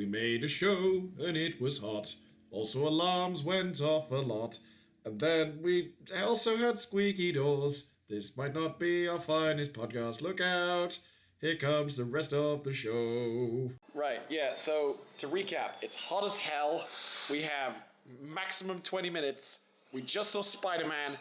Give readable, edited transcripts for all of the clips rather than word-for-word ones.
We made a show and it was hot. Also alarms went off a lot. And then we also had squeaky doors. This might not be our finest podcast. Look out. Here comes the rest of the show. Right, yeah, so to recap, it's hot as hell. We have maximum 20 minutes. We just saw Spider-Man.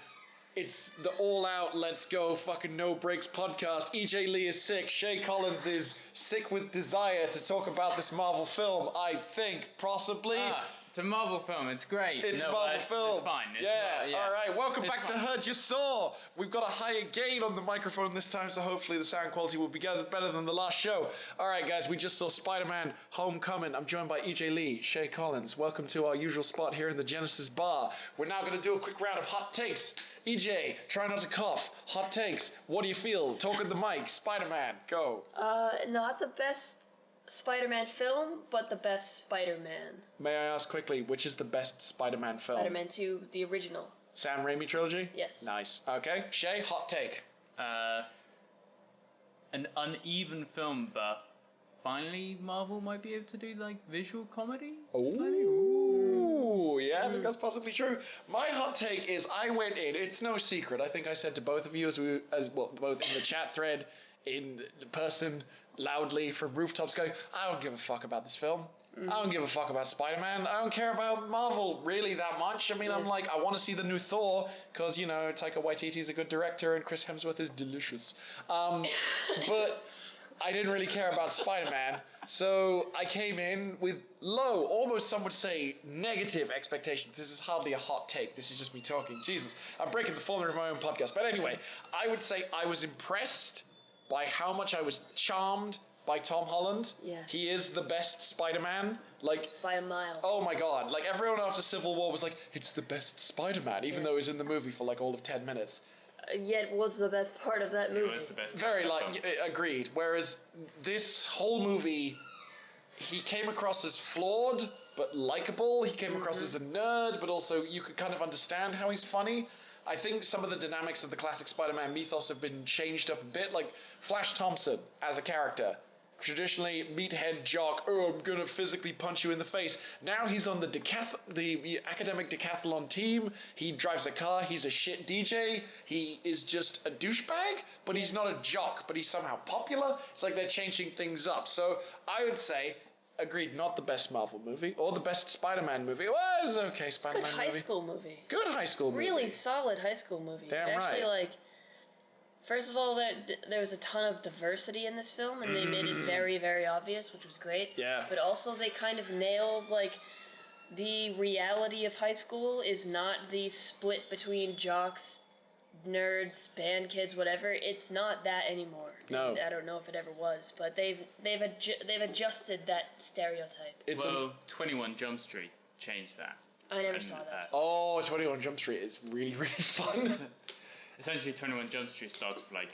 It's the all-out, let's go, fucking no breaks podcast. EJ Lee is sick. Shay Collins is sick with desire to talk about this Marvel film, I think, possibly. It's a Marvel film. It's great. It's a Marvel film. It's fine. All right. Welcome back to fine. Hurd Ya Saw. We've got a higher gain on the microphone this time, so hopefully the sound quality will be better than the last show. All right, guys. We just saw Spider-Man: Homecoming. I'm joined by EJ Lee, Shay Collins. Welcome to our usual spot here in the Genesis Bar. We're now going to do a quick round of hot takes. EJ, try not to cough. Hot takes. What do you feel? Talk at the mic. Spider-Man, go. Not the best Spider-Man film, but the best Spider-Man. May I ask quickly, which is the best Spider-Man film? Spider-Man 2, the original. Sam Raimi trilogy? Yes. Nice. Okay. Shay, hot take. An uneven film, but finally Marvel might be able to do like visual comedy. Ooh, yeah, I think that's possibly true. My hot take is I went in. It's no secret. I think I said to both of you both in the chat thread, in person, loudly from rooftops, going, I don't give a fuck about this film. I don't give a fuck about Spider-Man. I don't care about Marvel really that much. I mean, I'm like, I want to see the new Thor because, you know, Taika Waititi's a good director and Chris Hemsworth is delicious. But I didn't really care about Spider-Man, so I came in with low, almost some would say negative expectations. This is hardly a hot take. This is just me talking. Jesus, I'm breaking the formula of my own podcast. But anyway, I would say I was impressed by how much I was charmed by Tom Holland. Yes. He is the best Spider-Man. Like, By a mile. oh my god. Like, everyone after Civil War was like, it's the best Spider-Man, even though he was in the movie for like all of 10 minutes. Yet was the best part of that movie. It was the best. Very, like, agreed. Whereas this whole movie, he came across as flawed, but likable. He came across as a nerd, but also you could kind of understand how he's funny. I think some of the dynamics of the classic Spider-Man mythos have been changed up a bit. Like, Flash Thompson as a character. Traditionally, meathead jock, oh, I'm gonna physically punch you in the face. Now he's on the academic decathlon team. He drives a car. He's a shit DJ. He is just a douchebag, but he's not a jock, but he's somehow popular. It's like they're changing things up. So I would say, agreed, not the best Marvel movie or the best Spider-Man movie. Well, it's okay, Spider-Man movie. Good high school movie. Good high school movie. Really solid high school movie. Damn Actually, right. like, first of all, there was a ton of diversity in this film, and they made it very, very obvious, which was great. Yeah. But also, they kind of nailed, like, the reality of high school is not the split between jocks, nerds, band kids, whatever. It's not that anymore. No. I don't know if it ever was, but they've adjusted that stereotype. 21 Jump Street changed that. I never saw that. Oh, 21 Jump Street is really, really fun. Essentially, 21 Jump Street starts with like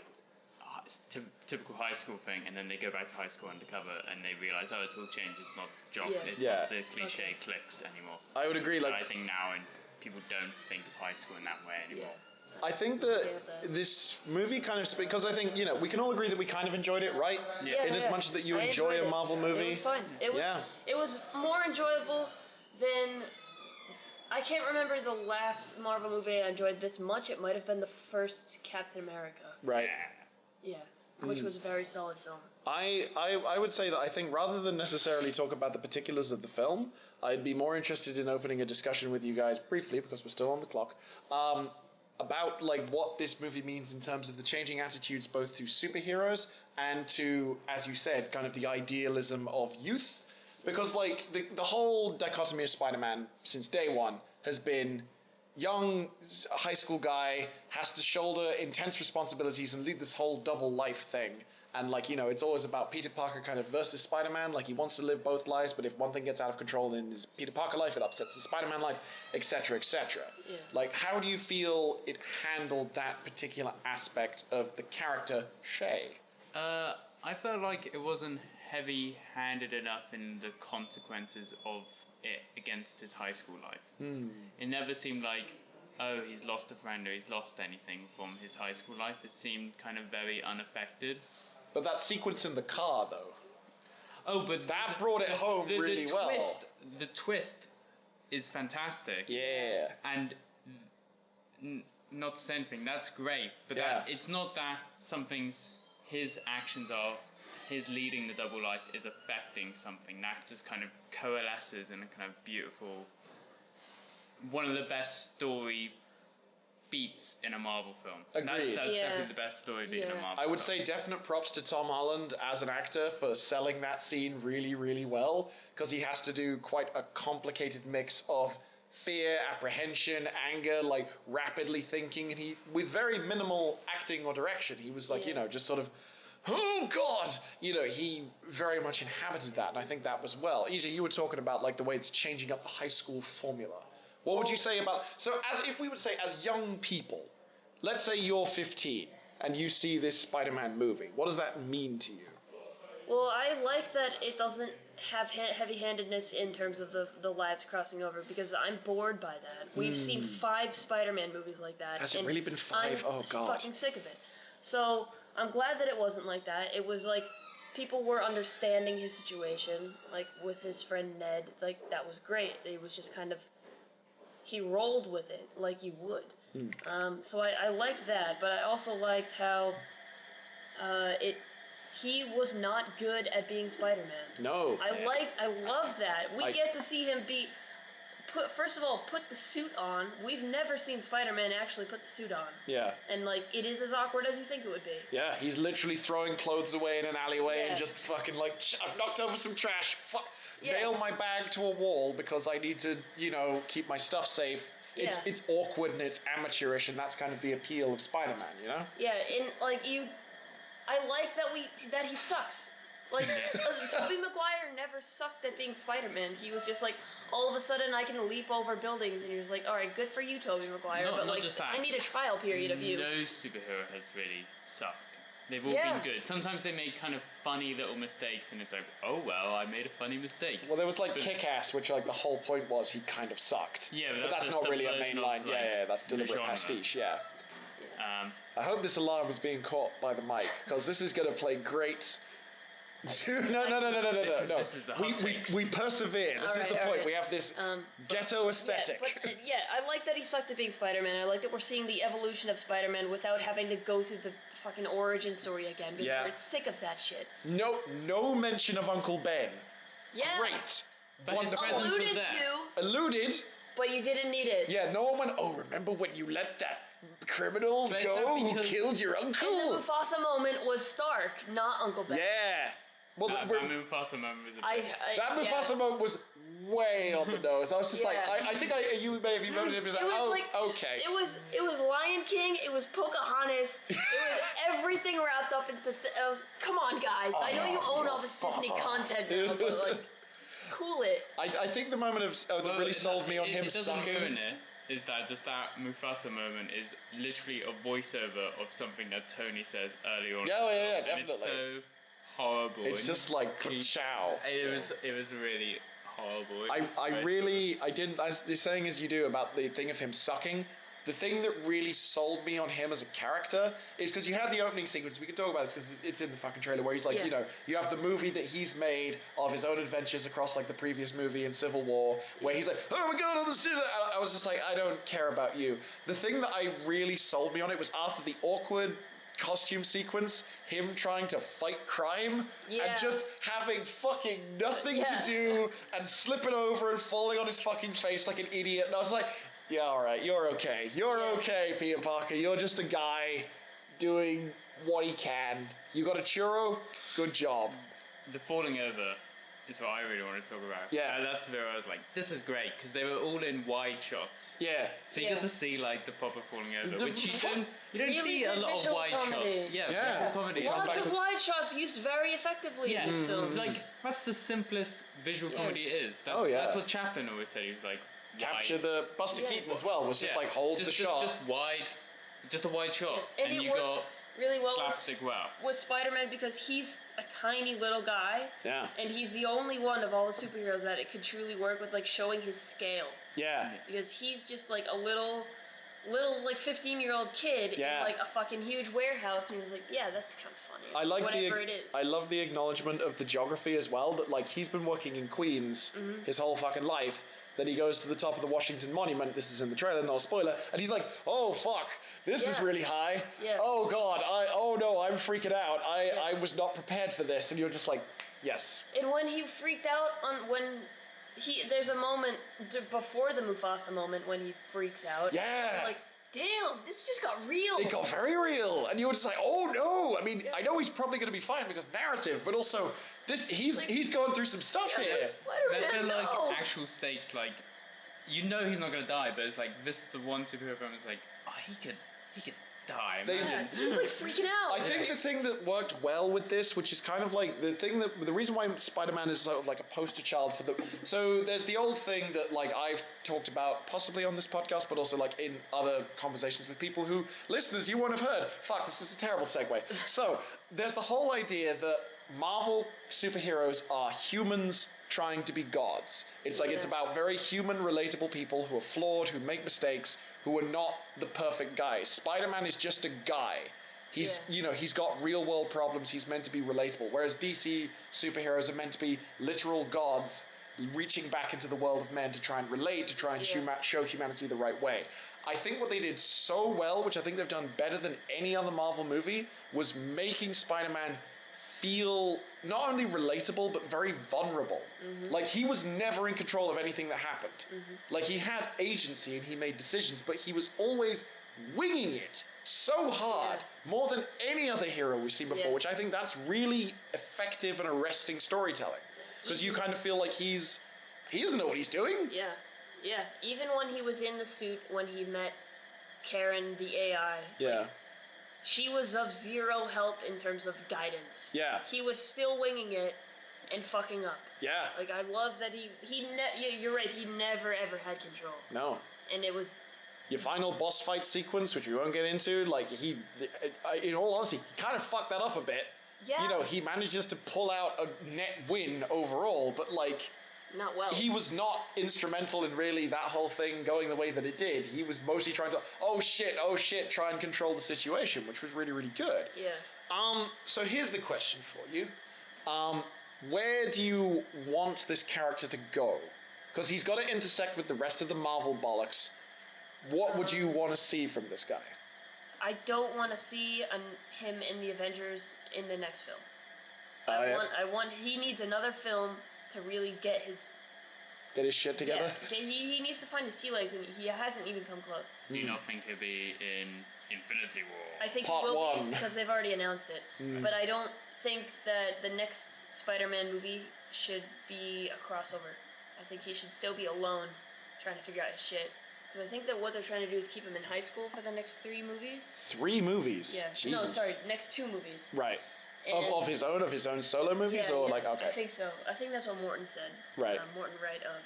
typical high school thing, and then they go back to high school undercover, and they realize, oh, it's all changed. It's not jock. Yeah. It's Yeah. not the cliche cliques anymore. I would agree. So Like, I think now, and people don't think of high school in that way anymore. Yeah. I think that this movie kind of, because I think, you know, we can all agree that we kind of enjoyed it, right? Yeah. In as much that you I enjoy enjoyed a it. Marvel movie. It was fun. It was more enjoyable than... I can't remember the last Marvel movie I enjoyed this much. It might have been the first Captain America. Right. Yeah. Which was a very solid film. I would say that I think rather than necessarily talk about the particulars of the film, I'd be more interested in opening a discussion with you guys briefly, because we're still on the clock, about like what this movie means in terms of the changing attitudes both to superheroes and to, as you said, kind of the idealism of youth. Because like the whole dichotomy of Spider-Man since day one has been young high school guy has to shoulder intense responsibilities and lead this whole double life thing. And like, you know, it's always about Peter Parker kind of versus Spider-Man. Like, he wants to live both lives, but if one thing gets out of control in his Peter Parker life, it upsets the Spider-Man life, etc., etc. Yeah. Like, how do you feel it handled that particular aspect of the character Shay? I felt like it wasn't heavy-handed enough in the consequences of it against his high school life. It never seemed like, oh, he's lost a friend or he's lost anything from his high school life. It seemed kind of very unaffected. But that sequence in the car, though. but That brought it home really well. The twist is fantastic. Yeah. And not to say anything, that's great. But Yeah. it's not that his actions are, his leading the double life is affecting something. That just kind of coalesces in a kind of beautiful, one of the best story beats in a Marvel film. Agreed. That's definitely the best story beat in a Marvel film. I would say definite props to Tom Holland as an actor for selling that scene really, really well, because he has to do quite a complicated mix of fear, apprehension, anger, like rapidly thinking, and he, with very minimal acting or direction, he was like, just sort of, oh God! He very much inhabited that, and I think that was well. EJ, you were talking about like the way it's changing up the high school formula. What would you say about, if we would say as young people, let's say you're 15 and you see this Spider-Man movie, what does that mean to you? Well, I like that it doesn't have heavy-handedness in terms of the lives crossing over, because I'm bored by that. We've seen 5 Spider-Man movies like that. Has it really been 5? Oh God. I'm fucking sick of it. So I'm glad that it wasn't like that. It was like people were understanding his situation, like with his friend Ned. Like that was great. It was just kind of, he rolled with it like you would. So I liked that, but I also liked how he was not good at being Spider-Man. No. I love that. We get to see him first of all, put the suit on. We've never seen Spider-Man actually put the suit on. Yeah. And like, it is as awkward as you think it would be. Yeah, he's literally throwing clothes away in an alleyway and just fucking like, I've knocked over some trash, nail my bag to a wall because I need to, keep my stuff safe. Yeah. It's awkward and it's amateurish, and that's kind of the appeal of Spider-Man, Yeah, and like I like that he sucks. Like, Tobey Maguire never sucked at being Spider-Man. He was just like, all of a sudden I can leap over buildings, and you're just like, alright, good for you, Tobey Maguire, but like, I need a trial period of you. No superhero has really sucked. They've all been good. Sometimes they make kind of funny little mistakes, and it's like, oh well, I made a funny mistake. Well, there was like Kick-Ass, which like the whole point was he kind of sucked. Yeah, but that's not really a main line. That's deliberate pastiche. Yeah. I hope this alarm is being caught by the mic, because this is going to play great. No. This is the hot takes. We persevere. This is the point. We have this ghetto aesthetic. I like that he sucked at being Spider-Man. I like that we're seeing the evolution of Spider-Man without having to go through the fucking origin story again, because we're sick of that shit. No mention of Uncle Ben. Yeah. Great. But his presence was there. Alluded. But you didn't need it. Yeah, no one went, oh, remember when you let that criminal go who killed your uncle? And the Mufasa moment was Stark, not Uncle Ben. Yeah. Well, that Mufasa moment was that Mufasa moment was way on the nose. I was just like, I think you may have emoted it. Okay. It was Lion King. It was Pocahontas. It was everything wrapped up into. Come on, guys. I know you own all this Disney content now, but like, cool it. I think the moment that really sold me on him sucking. Ruin it. Is that just that Mufasa moment is literally a voiceover of something that Tony says early on. Yeah, definitely. And it's so horrible. It's just like chow. It was really horrible. I didn't, as the saying as you do about the thing of him sucking, the thing that really sold me on him as a character is because you had the opening sequence, we can talk about this because it's in the fucking trailer, where he's like, you have the movie that he's made of his own adventures across like the previous movie in Civil War, where he's like, oh my god, I was just like, I don't care about you. The thing that I really sold me on it was after the awkward costume sequence, him trying to fight crime and just having fucking nothing to do and slipping over and falling on his fucking face like an idiot. And I was like, yeah, alright, you're okay. You're okay, Peter Parker. You're just a guy doing what he can. You got a churro? Good job. The falling over is what I really want to talk about. Yeah. That's where I was like, this is great, because they were all in wide shots. Yeah. So you get to see like the proper falling over, which you don't really see a lot of wide comedy. shots. Yeah. Comedy. Lots of wide shots used very effectively in this film. Like, that's the simplest visual comedy it is. That's what Chaplin always said. He was like, capture the Buster Keaton as well, was just like hold the shot. Just a wide shot. And you works got really well slapstick with Spider-Man, because he's a tiny little guy. Yeah. And he's the only one of all the superheroes that it could truly work with, like, showing his scale. Yeah. Because he's just like a little little, like, 15-year-old kid Yeah. in, like, a fucking huge warehouse, and he was like, yeah, that's kind of funny. I like Whatever it is. I love the acknowledgement of the geography as well, that, like, he's been working in Queens his whole fucking life. Then he goes to the top of the Washington Monument, this is in the trailer, no spoiler, and he's like, oh fuck, this is really high. Yeah. Oh god, oh no, I'm freaking out. I was not prepared for this. And you're just like, yes. And when he freaked out there's a moment before the Mufasa moment when he freaks out. Yeah. Like, damn, this just got real. It got very real, and you were just like, oh no. I mean, I know he's probably going to be fine because narrative, but also he's going through some stuff here. I feel like actual stakes, like, you know he's not going to die, but it's like, this is the one superhero film is like, oh, he could die. Imagine. He was like freaking out. I think the thing that worked well with this, which is kind of like the reason why Spider-Man is sort of like a poster child for so there's the old thing that, like, I've talked about possibly on this podcast, but also like in other conversations with people who, listeners, you won't have heard. Fuck, this is a terrible segue. So there's the whole idea that Marvel superheroes are humans trying to be gods. It's like, it's about very human, relatable people who are flawed, who make mistakes, who are not the perfect guy. Spider-Man is just a guy. He's, he's got real world problems. He's meant to be relatable. Whereas DC superheroes are meant to be literal gods reaching back into the world of men to try and relate, to try and show humanity the right way. I think what they did so well, which I think they've done better than any other Marvel movie, was making Spider-Man feel not only relatable but very vulnerable. Like, he was never in control of anything that happened. Like, he had agency and he made decisions, but he was always winging it so hard, more than any other hero we've seen before, which I think that's really effective and arresting storytelling, because you kind of feel like he doesn't know what he's doing. Even when he was in the suit, when he met Karen the AI, she was of zero help in terms of guidance. He was still winging it and fucking up. Like, I love that you're right, he never ever had control. No. And it was... Your final boss fight sequence, which we won't get into, like, in all honesty, he kind of fucked that up a bit. He manages to pull out a net win overall, but, like... Not well. He was not instrumental in really that whole thing going the way that it did. He was mostly trying to, oh shit, try and control the situation, which was really, really good. So here's the question for you. Where do you want this character to go? Because he's got to intersect with the rest of the Marvel bollocks. What would you want to see from this guy? I don't want to see him in the Avengers in the next film. He needs another film to really get his shit together. He needs to find his sea legs, and he hasn't even come close. Do you not think he'll be in Infinity War? I think Part he will 1. Because they've already announced it. But I don't think that the next Spider-Man movie should be a crossover. I think he should still be alone, trying to figure out his shit. Because I think that what they're trying to do is keep him in high school for the next 3 movies. 3 movies? Yeah. Jesus. No, sorry, next 2 movies. Right. Of his own solo movies, okay. I think so. I think that's what Morton said. Right. Morton Wright of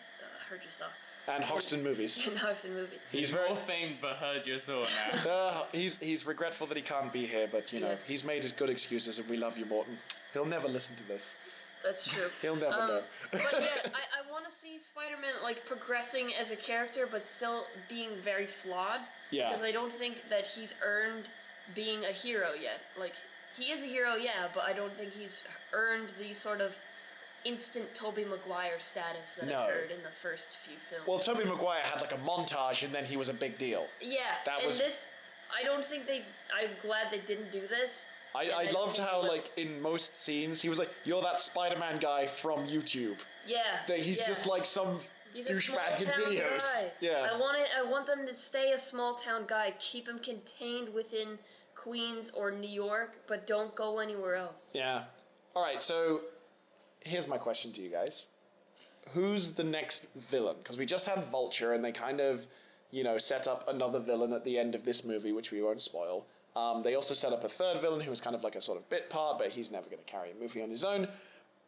Hurd Ya Saw. And Hoxton movies. And Hoxton movies. He's more famed for Hurd Ya Saw now. He's regretful that he can't be here, but he's made his good excuses, and we love you, Morton. He'll never listen to this. That's true. He'll never know. But yeah, I want to see Spider-Man, like, progressing as a character, but still being very flawed. Because I don't think that he's earned being a hero yet. Like, he is a hero, but I don't think he's earned the sort of instant Tobey Maguire status that occurred in the first few films. Well, Tobey Maguire had like a montage, and then he was a big deal. This, I don't think I'm glad they didn't do this. I loved how, like, in most scenes, he was like, you're that Spider-Man guy from YouTube. That he's just like some douchebag in videos. Guy. I want them to stay a small town guy, keep him contained within Queens or New York, but don't go anywhere else. Alright, so here's my question to you guys. Who's the next villain? Because we just had Vulture, and they kind of, set up another villain at the end of this movie, which we won't spoil. They also set up a third villain who was kind of like a sort of bit part, but he's never going to carry a movie on his own.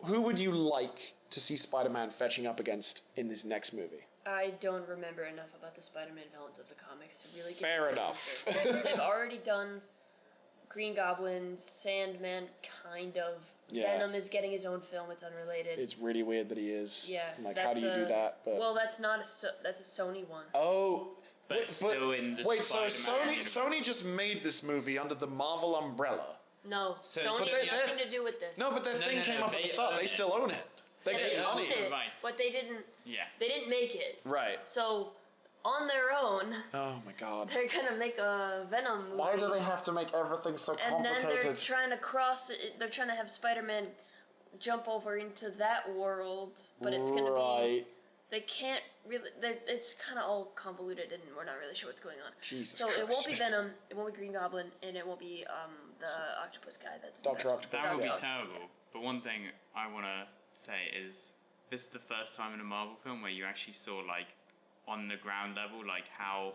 Who would you like to see Spider-Man fetching up against in this next movie? I don't remember enough about the Spider-Man villains of the comics to really get Fair enough. They've already done Green Goblin, Sandman, kind of. Venom is getting his own film. It's unrelated. It's really weird that he is. Yeah. Like, how do you do that? But well, that's not that's a Sony one. Oh, but still in the so Spider-Man universe. Sony just made this movie under the Marvel umbrella. No, So- Sony but had nothing to do with this. No, but their thing no, came up at they the start. own They it. still own it. They And get they money. owned it, Right. but they didn't. Yeah. They didn't make it. Right. So, on their own, Oh my god. they're gonna make a Venom movie. Why do they have to make everything so And then complicated? they're trying to cross it. They're trying to have Spider-Man jump over into that world, but it's gonna be. They can't really. It's kind of all convoluted, and we're not really sure what's going on. Jesus So Christ. it won't be Venom. It won't be Green Goblin, and it won't be the octopus guy. That's the Dr. next one. Octopus, That would yeah. be terrible. But one thing I want to say is this is the first time in a Marvel film where you actually saw like on the ground level like how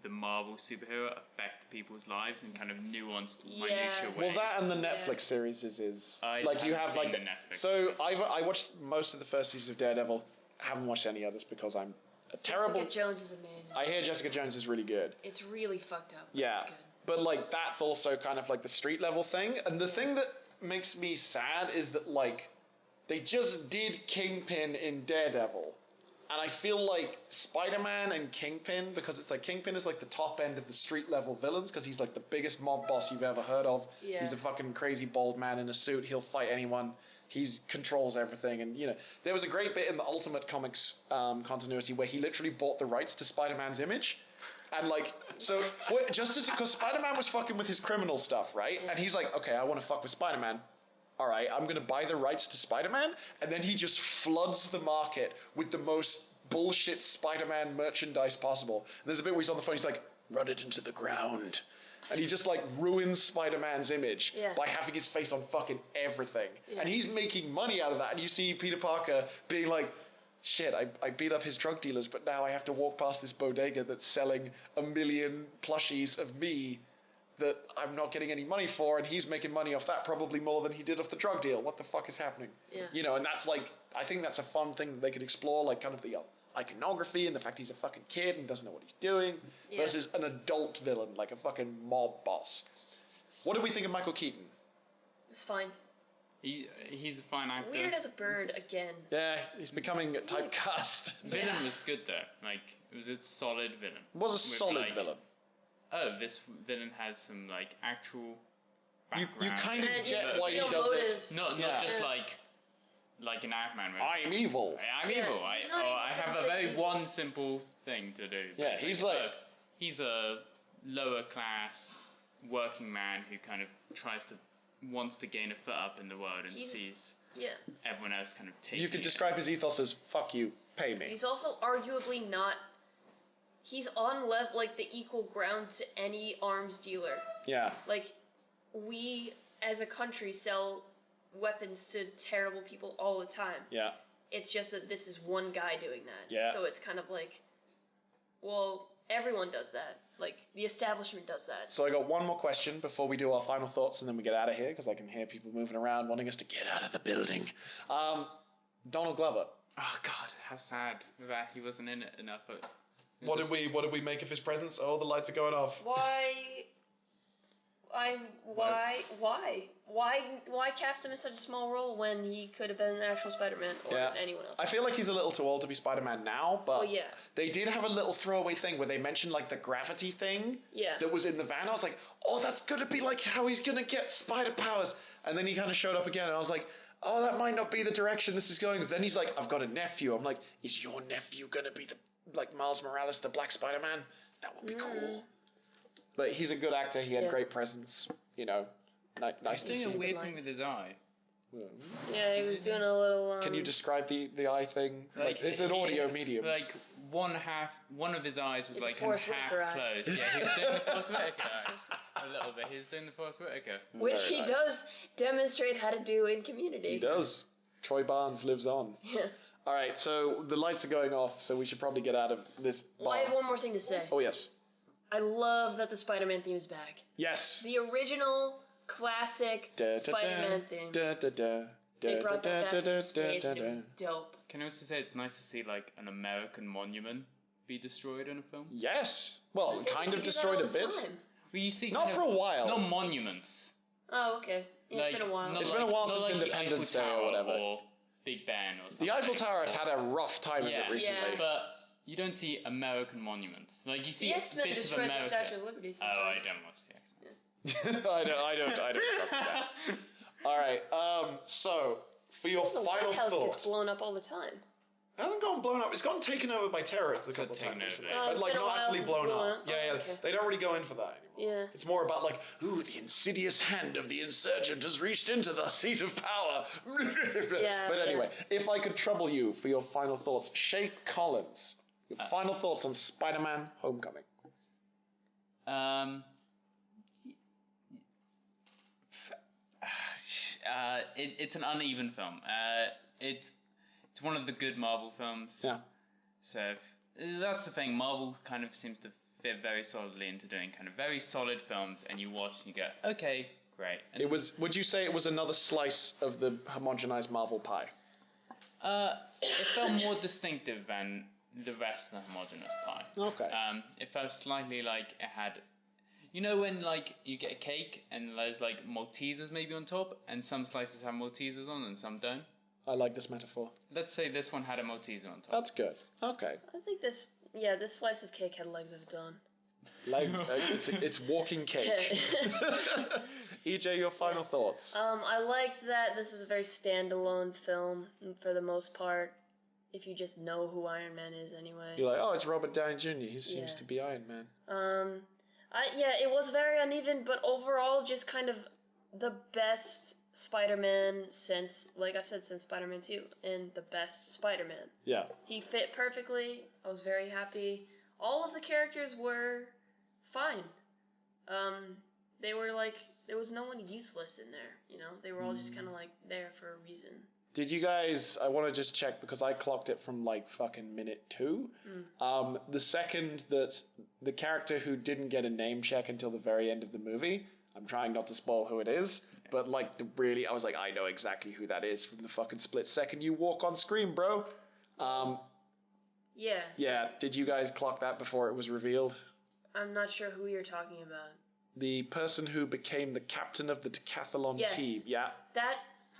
the Marvel superhero affect people's lives in kind of nuanced, minutiae ways. Well, that and the Yeah. Netflix series is I like you have haven't like seen the Netflix. So I watched most of the first season of Daredevil. Haven't watched any others because I'm a terrible. Jessica Jones is amazing. I hear Jessica Jones is really good. It's really fucked up. But Yeah, It's good. but like that's also kind of like the street level thing. And the thing that makes me sad is that like they just did Kingpin in Daredevil. And I feel like Spider-Man and Kingpin, because it's like Kingpin is like the top end of the street level villains, because he's like the biggest mob boss you've ever heard of. Yeah. He's a fucking crazy bald man in a suit. He'll fight anyone. He controls everything. And, you know, there was a great bit in the Ultimate Comics continuity where he literally bought the rights to Spider-Man's image. And like, so, because Spider-Man was fucking with his criminal stuff, right? And he's like, okay, I want to fuck with Spider-Man. All right, I'm going to buy the rights to Spider-Man. And then he just floods the market with the most bullshit Spider-Man merchandise possible. And there's a bit where he's on the phone, he's like, run it into the ground. And he just like ruins Spider-Man's image by having his face on fucking everything. Yeah. And he's making money out of that. And you see Peter Parker being like, shit, I beat up his drug dealers, but now I have to walk past this bodega that's selling 1 million plushies of me that I'm not getting any money for, and he's making money off that probably more than he did off the drug deal. What the fuck is happening? Yeah. You know, and that's like, I think that's a fun thing that they could explore, like kind of the iconography and the fact he's a fucking kid and doesn't know what he's doing versus an adult villain, like a fucking mob boss. What did we think of Michael Keaton? It's fine. He's a fine actor. Weird as a bird again. Yeah, he's becoming typecast. Villain was good though. Like it was a solid villain. Was a With, solid like, villain. Oh, this villain has some like actual You background. kind of And get you why he know does motives. it. Not Yeah. just like an Ant-Man movie. I'm evil. I'm Yeah, evil. he's not evil I for have the a sake very of evil. one simple thing to do. Yeah, basically. he's like- So, he's a lower class working man who kind of wants to gain a foot up in the world and He's- sees Yeah. everyone else kind of taking You could it. describe his ethos as "fuck you, pay me." He's also arguably not. He's on level, like the equal ground to any arms dealer. Yeah, Like, we as a country sell weapons to terrible people all the time. yeah. It's just that this is one guy doing that. Yeah. So it's kind of like, well, everyone does that. Like, the establishment does that. So I got one more question before we do our final thoughts, and then we get out of here because I can hear people moving around, wanting us to get out of the building. Donald Glover. Oh God, how sad that he wasn't in it enough. But What did we make of his presence? Oh, the lights are going off. Why cast him in such a small role when he could have been an actual Spider-Man or Yeah. anyone else? I feel like he's a little too old to be Spider-Man now, but Well, yeah. they did have a little throwaway thing where they mentioned like the gravity thing Yeah. that was in the van. I was like, oh, that's gonna be like how he's gonna get spider powers. And then he kind of showed up again, and I was like, oh, that might not be the direction this is going. Then he's like, I've got a nephew. I'm like, is your nephew gonna be the like Miles Morales, the Black Spider-Man? That would be cool. But he's a good actor. He had Yeah. great presence. You know, nice to doing see. a weird lines. thing with his eye. Yeah, he was doing a little. Can you describe the eye thing? Like, it's an audio medium. Like one of his eyes was The like Forrest half Whitaker eye. closed. Yeah, he was doing the Forrest Whitaker eye. A little bit. He was doing the Forrest Whitaker. Which Very he nice. does demonstrate how to do in Community. He does. Troy Barnes lives on. Yeah. All right, so the lights are going off, so we should probably get out of this Well, I bar. have one more thing to say. Oh, yes. I love that the Spider-Man theme is back. Yes. The original classic Spider-Man theme. They brought that back in spades, and it was dope. Can I also say it's nice to see like an American monument be destroyed in a film? Yes. Well, I think kind we of do that destroyed all a the bit. time. Well, you see, Not kind for of- a while. Not monuments. Oh, okay. Yeah, Like, it's been a while. not It's been a while not since like the Independence Eiffel Day or Tower whatever. Or Big Ben or something. The Eiffel Tower has had a rough time of Yeah. it recently. Yeah. But you don't see American monuments. Like, you see The X-Men bits of destroyed the America. Statue of Liberty Oh, I sometimes. don't watch the X-Men. I don't trust that. All right. So for your The final White House thoughts, gets blown up all the time. it hasn't gone blown up. It's gotten taken over by terrorists a couple of taken times over. recently. Oh, But it's like been a not while actually since blown it's blown up. up. Yeah, Oh, yeah. okay. They don't really go in for that anymore. Yeah. It's more about like, ooh, the insidious hand of the insurgent has reached into the seat of power. Yeah, But anyway, if I could trouble you for your final thoughts, Shay Collins, your final thoughts on Spider-Man: Homecoming. It's an uneven film. It's one of the good Marvel films. Yeah. So that's the thing. Marvel kind of seems to fit very solidly into doing kind of very solid films, and you watch and you go, okay, great. And It was. Would you say it was another slice of the homogenized Marvel pie? It felt more distinctive than the rest of the homogeneous pie. Okay. It felt slightly like it had. You know when like you get a cake and there's like Maltesers maybe on top, and some slices have Maltesers on and some don't. I like this metaphor. Let's say this one had a Malteser on top. That's good. Okay. I think this slice of cake had legs of its own. Like it's walking cake. EJ, your final thoughts. I liked that this is a very standalone film for the most part. If you just know who Iron Man is anyway. You're like, oh, it's Robert Downey Jr. He seems Yeah. to be Iron Man. It was very uneven, but overall, just kind of the best Spider-Man since, like I said, since Spider-Man 2, and the best Spider-Man. Yeah. He fit perfectly. I was very happy. All of the characters were fine. They were like, there was no one useless in there, you know? They were all just kind of like there for a reason. Did you guys, I want to just check because I clocked it from like fucking minute 2. The second that the character who didn't get a name check until the very end of the movie, I'm trying not to spoil who it is, but like I was like, I know exactly who that is from the fucking split second you walk on screen, bro. Yeah. Yeah, did you guys clock that before it was revealed? I'm not sure who you're talking about. The person who became the captain of the decathlon Yes. team, yeah.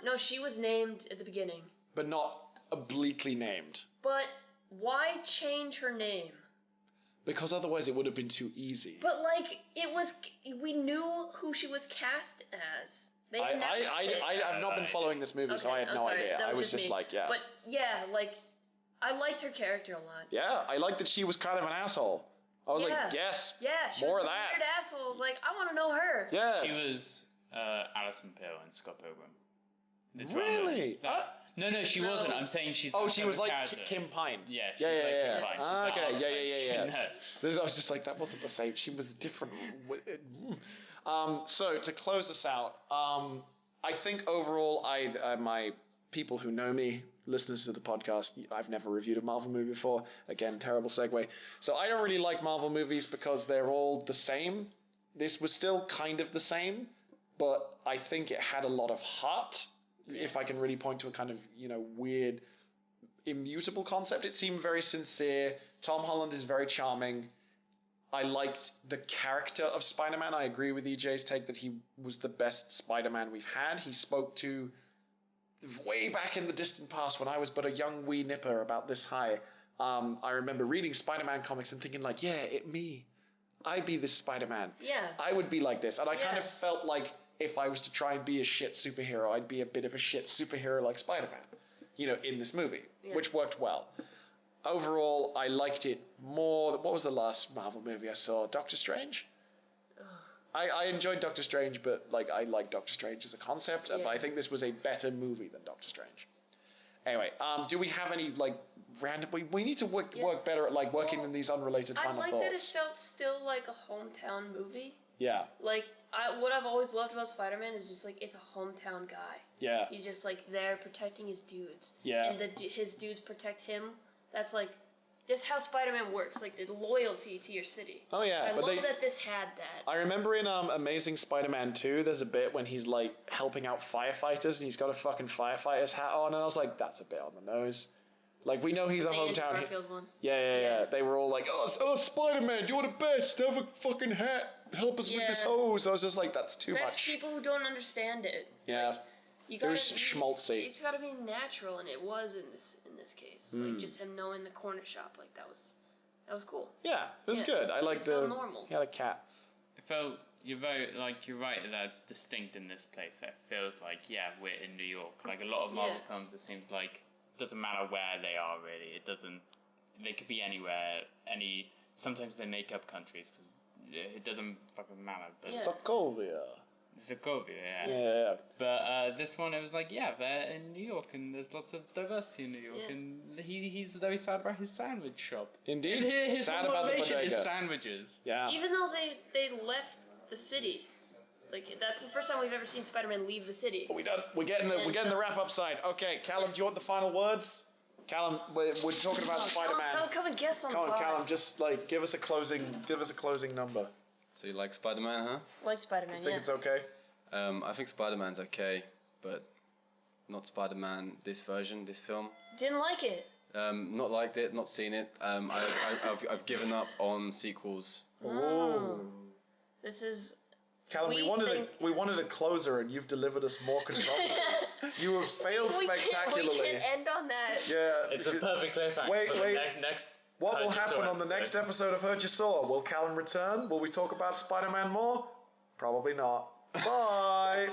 No, she was named at the beginning. But not obliquely named. But why change her name? Because otherwise it would have been too easy. But like, we knew who she was cast as. I've not been following this movie, so I had no idea. I was just me. like, yeah. But yeah, like, I liked her character a lot. Yeah, I liked that she was kind of an asshole. I was like, yes, Yeah, she more was of a that. weird asshole. I was like, I want to know her. Yeah. She was Alison Pill and Scott Pilgrim. The drama. Really? No, she wasn't. I'm saying she's. Oh, she was like character. Kim Pine. Yeah, Yeah, she's yeah, like yeah. Kim Pine. Ah, She's okay, not yeah. No. I was just like, that wasn't the same. She was a different. So to close this out, I think overall, my people who know me, listeners to the podcast, I've never reviewed a Marvel movie before. Again, terrible segue. So I don't really like Marvel movies because they're all the same. This was still kind of the same, but I think it had a lot of heart. Yes. If I can really point to a kind of, weird, immutable concept. It seemed very sincere. Tom Holland is very charming. I liked the character of Spider-Man. I agree with EJ's take that he was the best Spider-Man we've had. He spoke to way back in the distant past when I was but a young wee nipper about this high. I remember reading Spider-Man comics and thinking like, yeah, me. I'd be this Spider-Man. Yeah. I would be like this. And I kind of felt like if I was to try and be a shit superhero, I'd be a bit of a shit superhero like Spider-Man, in this movie, which worked well. Overall, I liked it more. What was the last Marvel movie I saw? Doctor Strange? I enjoyed Doctor Strange, but I like Doctor Strange as a concept, but I think this was a better movie than Doctor Strange. Anyway, do we have any random? We need to work better at working in these unrelated final thoughts. I like that it felt still like a hometown movie. Yeah. What I've always loved about Spider-Man is just it's a hometown guy. Yeah. He's just there protecting his dudes. Yeah. And his dudes protect him. That's this is how Spider-Man works, the loyalty to your city. Oh yeah, I love that this had that. I remember in Amazing Spider-Man 2, there's a bit when he's helping out firefighters and he's got a fucking firefighter's hat on, and I was like, that's a bit on the nose. We know he's a hometown. One. Yeah. They were all like, oh, Spider-Man, you're the best. Have a fucking hat. Help us with this hose. I was just like, that's too much. That's people who don't understand it. Yeah. You gotta schmaltzy. It's gotta be natural, and it was in this this case. Like just him knowing the corner shop, like that was cool. Yeah, it was good. I like it felt normal. He had a cat. It felt you're right that it's distinct in this place. That feels like we're in New York. Like a lot of Marvel films, it seems like it doesn't matter where they are really. It doesn't. They could be anywhere. Sometimes they make up countries because it doesn't fucking matter. But Sokovia. Sokovia, Yeah. But this one, it was like, they're in New York, and there's lots of diversity in New York, and he's very sad about his sandwich shop. Indeed. His Sad about the motivation bodega. is sandwiches. Yeah. Even though they left the city, like that's the first time we've ever seen Spider-Man leave the city. Are we done? We're getting the wrap up side. Okay, Callum, do you want the final words? Callum, we're talking about Spider-Man. Come and guest on the pod. Callum, just like give us a closing number. So you like Spider-Man, huh? Like Spider-Man, I think it's okay. I think Spider-Man's okay, but not Spider-Man this film. Didn't like it. Not liked it, not seen it. I've given up on sequels. Oh. This is. Callum, we wanted a closer, and you've delivered us more controversy. You have failed spectacularly. We can't end on that. Yeah. It's a perfect cliffhanger. Wait. Next What will happen on the next episode of Hurd Ya Saw? Will Callum return? Will we talk about Spider-Man more? Probably not. Bye.